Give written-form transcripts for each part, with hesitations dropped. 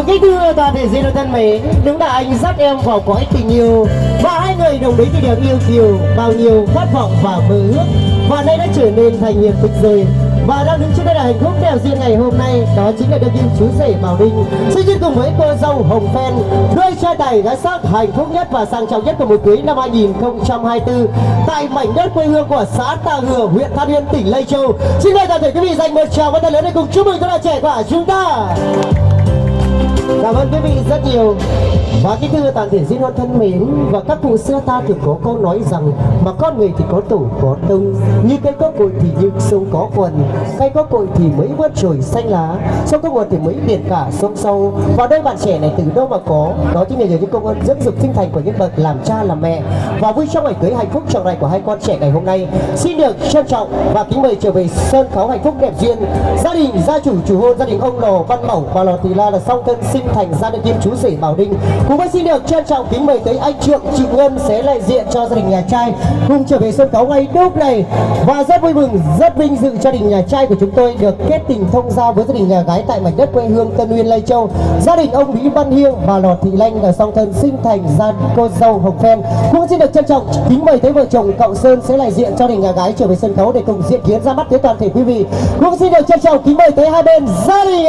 kính thưa toàn thể diễn thân mến, đúng là anh dắt em vào cõi tình yêu và hai người đồng ý cái điều yêu kiều bao nhiêu khát vọng và mơ ước và nay đã trở nên thành hiện thực rồi. Và đang đứng trước đây là hạnh phúc đẹp duyên ngày hôm nay, đó chính là đương kim chú rể Bảo Đinh xin chúc cùng với cô dâu Hồng Phen đôi trai tài gái sắc hạnh phúc nhất và sang trọng nhất của một cưới năm 2024 tại mảnh đất quê hương của xã Tà Ngừa, huyện Than Uyên, tỉnh Lai Châu. Xin mời toàn thể quý vị dành một tràng vỗ tay lớn để cùng chúc mừng các bạn trẻ của chúng ta. Cảm ơn quý vị rất nhiều. Và kính thưa toàn thể diễn hôn thân mến, và các cụ xưa ta thường có câu nói rằng mà con người thì có tổ có tông, như cây có cội thì như sông có quần, cây có cội thì mới vớt trồi xanh lá, sông có nguồn thì mới liền cả sông sâu. Và đôi bạn trẻ này từ đâu mà có, đó chính là nhờ những công ơn dưỡng dục sinh thành của những bậc làm cha làm mẹ. Và vui trong ngày cưới hạnh phúc trọn lành của hai con trẻ ngày hôm nay, xin được trân trọng và kính mời trở về sân khấu hạnh phúc đẹp duyên gia đình gia chủ hôn, gia đình ông Lò Văn Mẩu và Lò Thị La là song thân sinh thành gia đình kim chú rể Bảo Đinh. Cùng với xin được trân trọng kính mời tới anh Trượng chị Ngân sẽ đại diện cho gia đình nhà trai cùng trở về sân khấu ngay lúc này. Và rất vui mừng, rất vinh dự gia đình nhà trai của chúng tôi được kết tình thông gia với gia đình nhà gái tại mảnh đất quê hương Tân Uyên, Lai Châu. Gia đình ông Lý Văn Hiêng và Lò Thị Lanh là song thân sinh thành gia cô dâu Hồng Phen. Cũng xin được trân trọng kính mời tới vợ chồng Cậu Sơn sẽ đại diện cho gia đình nhà gái trở về sân khấu để cùng diễn kiến ra mắt tới toàn thể quý vị. Cũng xin được trân trọng kính mời tới hai bên gia đình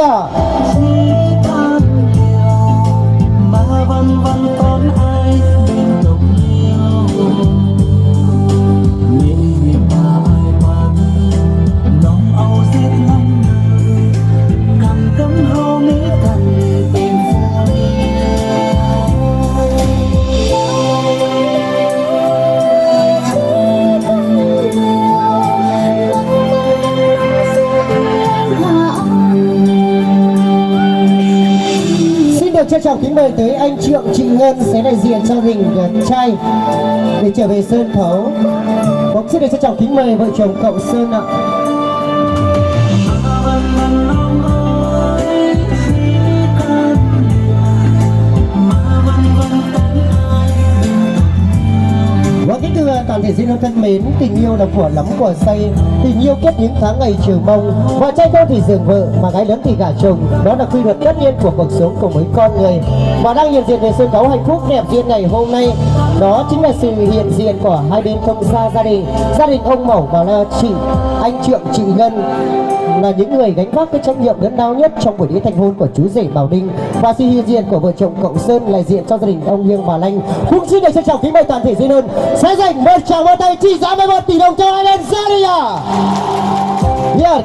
vân vân con ai bên tục yêu nghĩ ta ai quan lòng âu giết năm cầm cấm hô mỹ cần tìm trân trọng kính mời tới anh Trượng chị Ngân sẽ đại diện cho gia đình trai để trở về sân khấu. Cũng xin được trân trọng kính mời vợ chồng Cậu Sơn ạ. Và kính thưa toàn thể diễn hôn thân mến, tình yêu là của lắm của say, tình yêu kết những tháng ngày chiều mong, và trai con thì giường vợ mà gái lớn thì gả chồng, đó là quy luật tất nhiên của cuộc sống của mỗi con người. Và đang hiện diện về sân khấu hạnh phúc đẹp duyên ngày hôm nay, đó chính là sự hiện diện của hai bên thông gia gia đình ông Mẩu và là chị anh Trượng chị Ngân là những người gánh vác cái trách nhiệm lớn lao nhất trong buổi lễ thành hôn của chú rể Bảo Đinh. Và sự hiện diện của vợ chồng Cậu Sơn là diện cho gia đình ông Hiêng bà Lanh. Cũng xin được trân trọng kính mời toàn thể diễn hôn sẽ dành một tràng vỗ tay trị giá 11 tỷ đồng cho hai bên gia đình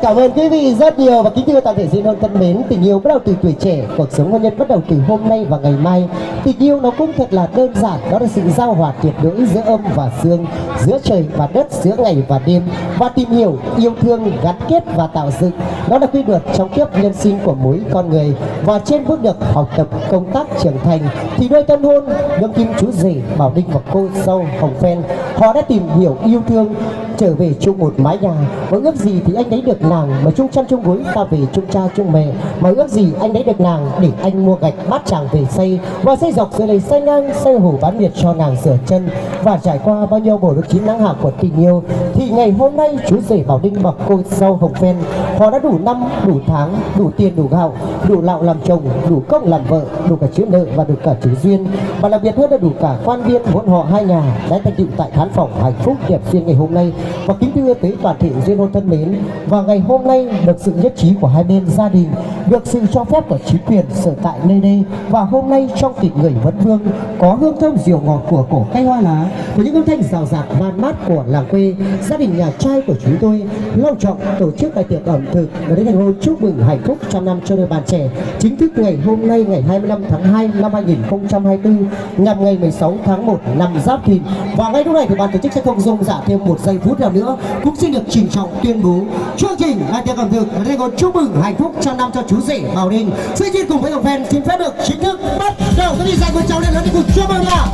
cảm ơn quý vị rất nhiều. Và kính thưa toàn thể diễn hôn thân mến, tình yêu bắt đầu từ tuổi trẻ, cuộc sống hôn nhân bắt đầu từ hôm nay và ngày mai. Tình yêu nó cũng thật là đơn giản, đó là sự giao hòa tuyệt đối giữa âm và dương, giữa trời và đất, giữa ngày và đêm. Và tìm hiểu, yêu thương, gắn kết và tạo dựng, đó là quy luật trong kiếp nhân sinh của mỗi con người. Và trên bước được học tập, công tác, trưởng thành thì đôi tân hôn đương kim chú rể Bảo Đinh và cô dâu Hồng Phen họ đã tìm hiểu, yêu thương, trở về chung một mái nhà. Mà ước gì thì anh đấy được nàng, mà chung chăn chung gối ta về chung cha chung mẹ. Mà ước gì anh đấy được nàng để anh mua gạch bát tràng về xây, và xây dọc dưới này xây ngang xây hồ bán biệt cho nàng rửa chân. Và trải qua bao nhiêu bổ được chín nắng hạ của tình yêu thì ngày hôm nay chú rể Bảo Đinh và cô dâu Hồng Phen họ đã đủ năm, đủ tháng, đủ tiền, đủ gạo, đủ lạo làm chồng, đủ công làm vợ, đủ cả chữ nợ và đủ cả chữ duyên. Và đặc biệt hơn là đủ cả quan viên hôn họ hai nhà đã thành tựu tại khán phòng hạnh phúc đẹp duyên ngày hôm nay. Và kính thưa tới toàn thể duyên hôn thân mến, và ngày hôm nay được sự nhất trí của hai bên gia đình, được sự cho phép của chính quyền sở tại nơi đây, và hôm nay trong tình người vẫn vương có hương thơm rượu ngọt của cổ cây hoa lá, của những âm thanh rào rạt man mát của làng quê, gia đình nhà trai của chúng tôi long trọng tổ chức đại tiệc ẩm thực và đến thành hôn chúc mừng hạnh phúc trăm năm cho đôi bạn trẻ chính thức ngày hôm nay ngày 25 tháng 2 năm 2024 nhằm ngày 16 tháng 1 năm Giáp Thìn. Và ngay lúc này thì ban tổ chức sẽ không rông rả thêm một giây phút nào nữa, cũng xin được trịnh trọng tuyên bố chương trình đại tiệc ẩm thực và thành hôn chúc mừng hạnh phúc trăm năm cho chú rể Bảo Đinh sẽ chia cùng với Hồng Phen xin phép được chính thức bắt đầu. Tôi đi dành một cháu lên lớn đi cùng chúc mừng ạ.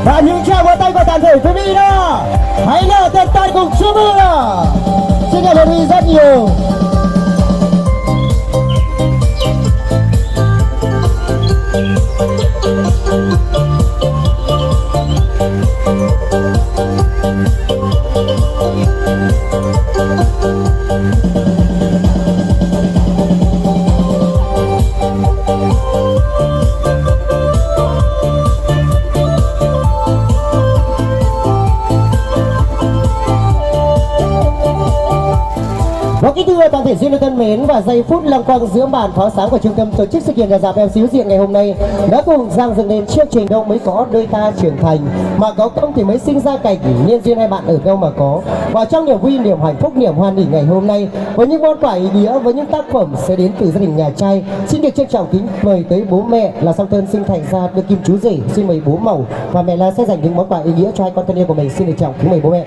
Và những tràng vỗ tay của toàn thể quý vị đó, hãy nào thật tay cùng chúc mừng ạ. Xin cảm ơn quý vị rất nhiều. xin được thân mến, và giây phút lăng quang giữa màn pháo sáng của trung tâm tổ chức sự kiện nhà rạp em xíu diện ngày hôm nay đã cùng dàn dựng nên chương trình đâu mới có đôi ta trưởng thành, mà có công thì mới sinh ra cảnh nhân duyên hai bạn ở đâu mà có. Và trong niềm vui, niềm hạnh phúc, niềm hoan hỉ ngày hôm nay, với những món quà ý nghĩa, với những tác phẩm sẽ đến từ gia đình nhà trai, xin được trân trọng kính mời tới bố mẹ là song thân sinh thành ra được kim chú rể. Xin mời bố Mẩu và mẹ là sẽ dành những món quà ý nghĩa cho hai con thân yêu của mình. Xin được trọng kính mời bố mẹ.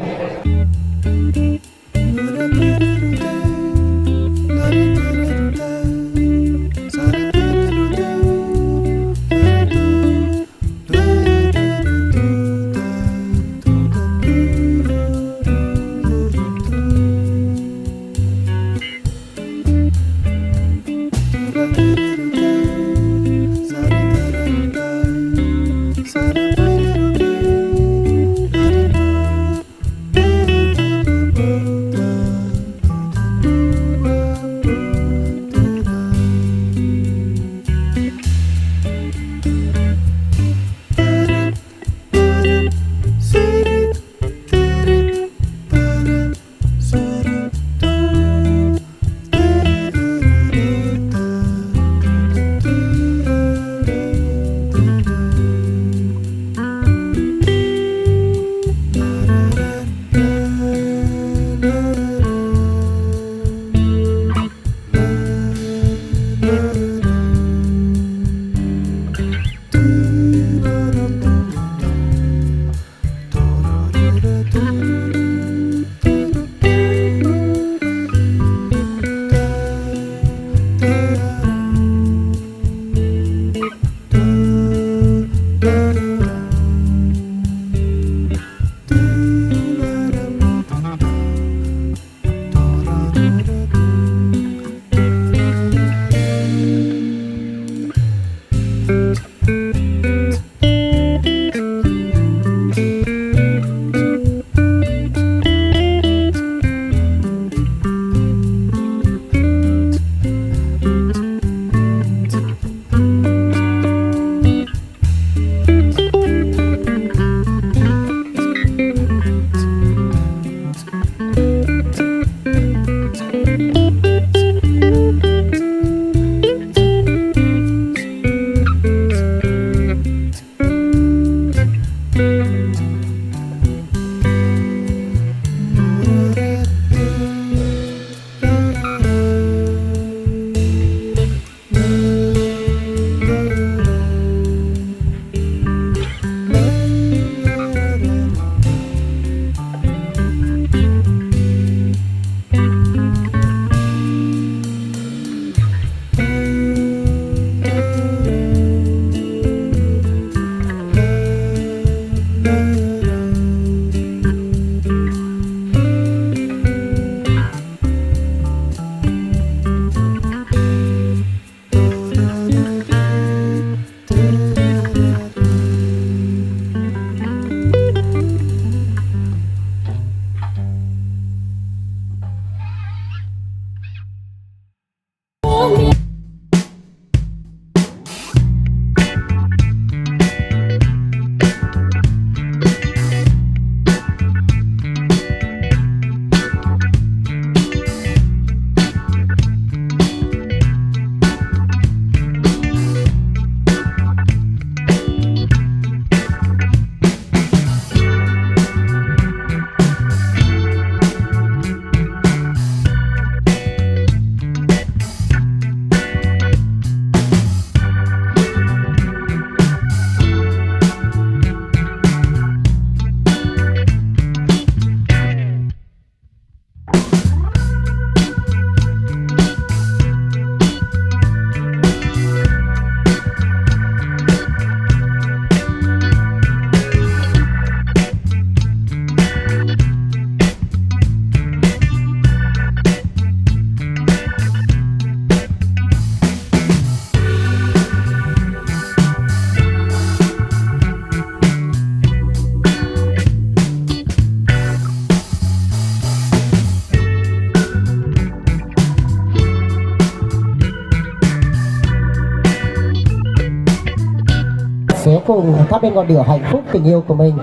sẽ cùng thắp lên ngọn lửa hạnh phúc tình yêu của mình.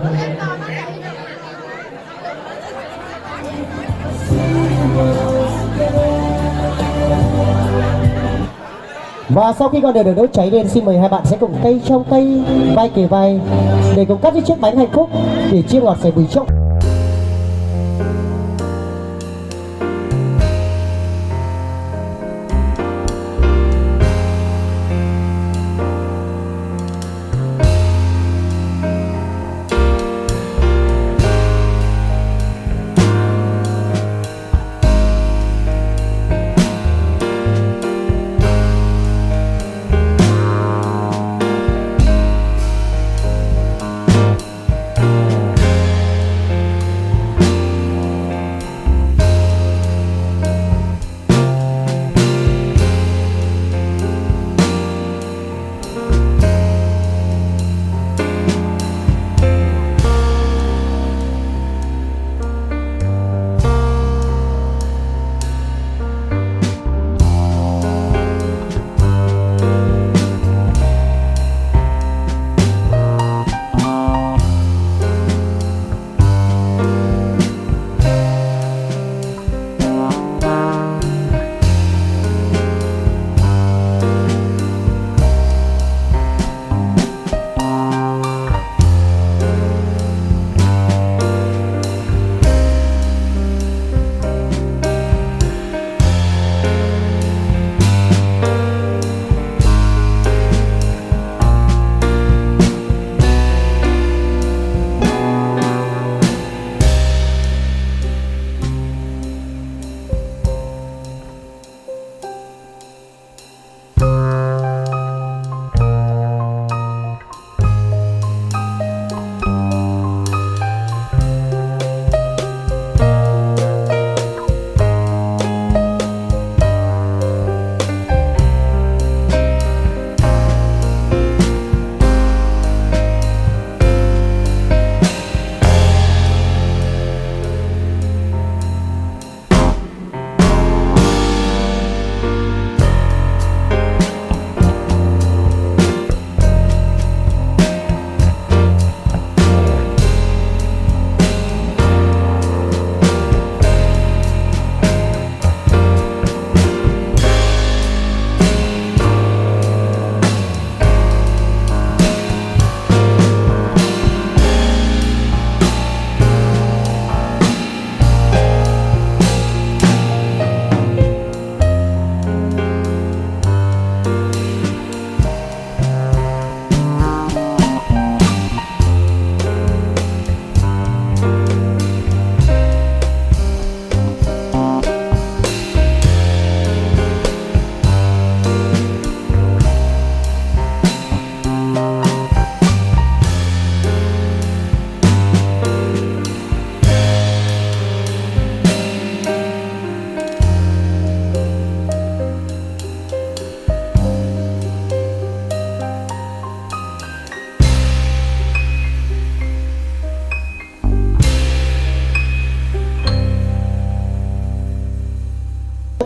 Và sau khi ngọn lửa được đốt cháy lên, xin mời hai bạn sẽ cùng tay trong tay, vai kề vai để cùng cắt những chiếc bánh hạnh phúc để chia ngọt sẻ bùi trong.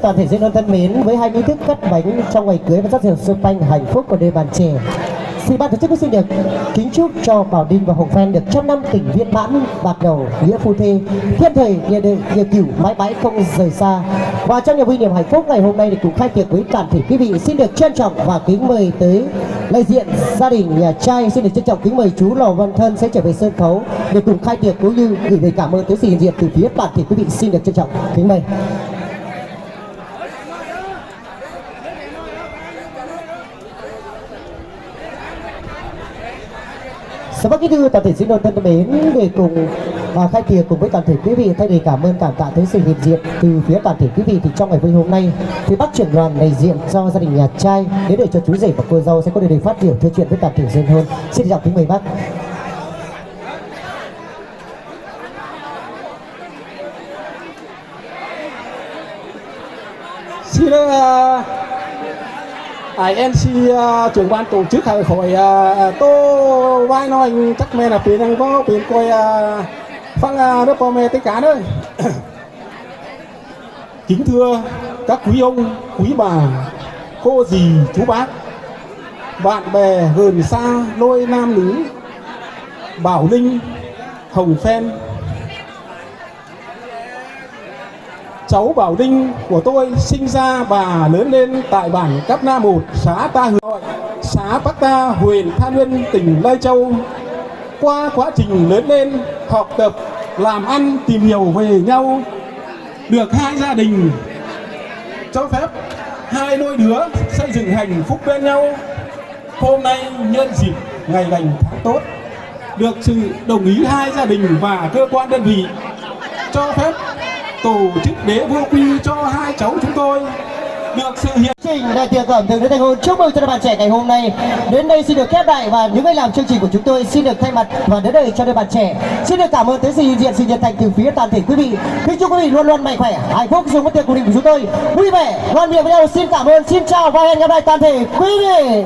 Toàn thể diễn viên thân mến, với hai nghi thức cắt bánh trong ngày cưới và rất nhiều sơ panh hạnh phúc của đôi bạn trẻ, thì ban tổ chức cũng xin được kính chúc cho Bảo Đinh và Hồng Phen được trăm năm tình viên mãn, bạc đầu nghĩa phu thê, thiên thời địa cửu mãi mãi không rời xa. Và trong niềm vui niềm hạnh phúc ngày hôm nay thì cùng khai tiệc với toàn thể quý vị, xin được trân trọng và kính mời tới đại diện gia đình nhà trai, xin được trân trọng kính mời chú Lò Văn Thân sẽ trở về sân khấu để cùng khai tiệc cũng như gửi lời cảm ơn tới sự hiện diện từ phía toàn thể quý vị, xin được trân trọng kính mời. Vâng, kính thưa toàn thể diễn viên thân mến, để cùng khai tiệc cùng với toàn thể quý vị, thay lời cảm ơn cảm tạ tới sự hiện diện từ phía toàn thể quý vị, thì trong ngày vui hôm nay thì bác trưởng đoàn đại diện do gia đình nhà trai đến để cho chú rể và cô dâu sẽ có lời phát biểu thưa chuyện với toàn thể dân hôn. Xin chào kính mời bác. Xin MC trưởng ban tổ chức Hà Nội tô vai nói chắc mẹ là tiền đang có tiền coi phăng nước mẹ tất cả đấy. Kính thưa các quý ông, quý bà, cô dì, chú bác, bạn bè gần xa, lôi nam nữ, Bảo Linh, Hồng Phen. cháu Bảo Đinh của tôi sinh ra và lớn lên tại bản Cáp Na 1, xã Ta Hường, xã Bắc Ta, huyện Than Uyên, tỉnh Lai Châu. Qua quá trình lớn lên, học tập, làm ăn, tìm hiểu về nhau, được hai gia đình cho phép hai đôi đứa xây dựng hạnh phúc bên nhau. Hôm nay nhân dịp ngày lành tháng tốt, được sự đồng ý hai gia đình và cơ quan đơn vị cho phép tổ chức lễ vô quy cho hai cháu chúng tôi được sự hiện Trình đại tiệc ẩm thực đến thành hôn chúc mừng cho đôi bạn trẻ ngày hôm nay. Đến đây xin được khép lại và những người làm chương trình của chúng tôi xin được thay mặt và đến đây cho đôi bạn trẻ xin được cảm ơn tới sự hiện diện, sự nhiệt thành từ phía toàn thể quý vị. Kính chúc quý vị luôn luôn mạnh khỏe, hạnh phúc dùng bữa tiệc của chúng tôi vui vẻ, ngon miệng với nhau. Xin cảm ơn, xin chào và hẹn gặp lại toàn thể quý vị.